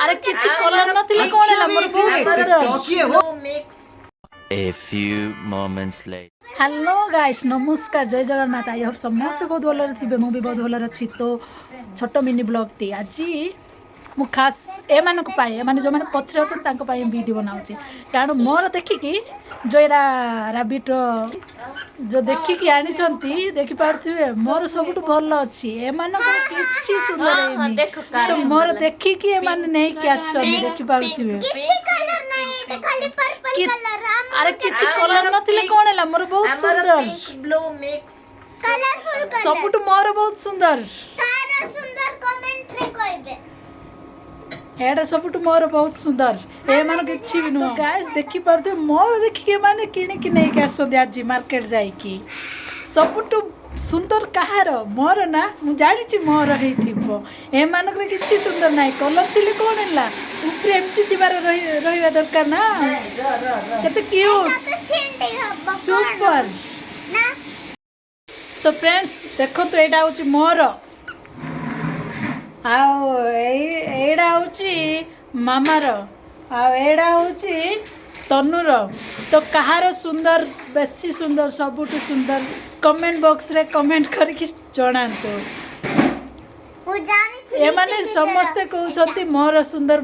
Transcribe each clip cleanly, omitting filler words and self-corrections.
अरे किछि कलर नथिले कोन होला मोर बहुत सुंदर। A few moments later. Hello guys नमस्कार जय जगन्नाथ आई होप समस्त बहुत भल थे मु भी बहुत भल अच्छी तो छोट मिनी ब्लॉग टी आज मु खास ए मान जो मैंने पछरे अच्छा वीडियो बनाऊँ कारण मोर देखिकी जो यहाँ राबिट जो देखिकी आनी देखिपे मोर सब भल अच्छी एम कि सुंदर तो मोर देखिकी एम नहीं आस देखिपे अरे किछि कलर नथिले कोन होला मोर बहुत सुंदर ब्लू मिक्स कलरफुल सबुटु मोर बहुत सुंदर तार सुंदर कमेंट रे कहबे एडा सबुटु मोर बहुत सुंदर ए मान किछि भी नु गाइस देखि परते मोर देखि के माने किने कि नहीं के आसो आज मार्केट जाई की सबुटु सुंदर कहार मोर ना मु जानि छि मोर हेथिबो ए मान के किछि सुंदर नाही कलर थिले कोन होला ऊपर एमती दिबार रहिबा दरकार ना केते क्यूट तो छिंडी हब सुपर ना तो फ्रेंड्स देखो तो एटा होची मोर आओ एड़ा होची मामार आओ एड़ा होची तनुर तो कहार सुंदर बेसी सुंदर सबुठु सुंदर कमेंट बॉक्स रे कमेंट करके जणांतो मु जानि छि ए माने समस्त कहउछंती मोर सुंदर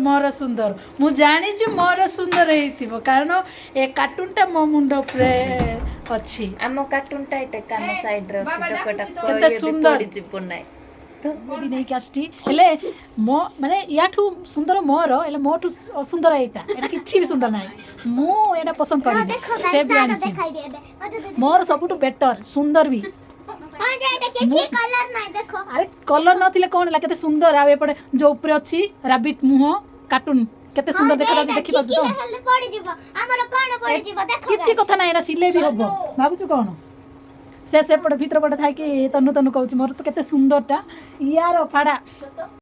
मु जानि छि मोर सुंदर हेतिबो कारण ए कार्टूनटा मो मुंडो पे अछि आम कार्टून टा एटा कान साइड रे अछि टकटा केते सुंदर पड़ी जिपो नै तो भी नहीं कास्टी हेले मो माने याठू सुंदर मोर हेले मोठू असुंदर एटा किछि भी सुंदर नाही मु एटा पसंद करी से भी आनी छि मोर सबुटू बेटर सुंदर भी हां जे एटा किछि कलर नाही देखो अरे कलर नथिले कोन ला केते सुंदर आ एपटे जो ऊपर अछि राबिट मुह कार्टून केते सुंदर देखा देखि पाबो तो हेले पड़ी जीवो हमर कोन पड़ी जीवो देखो किछि कथा नाही एटा सिले भी हबो भाबुछु कोन से पटे भीतर पटे थाई कि तनु कहउछि मोर तो केते सुंदरटा यार फाड़ा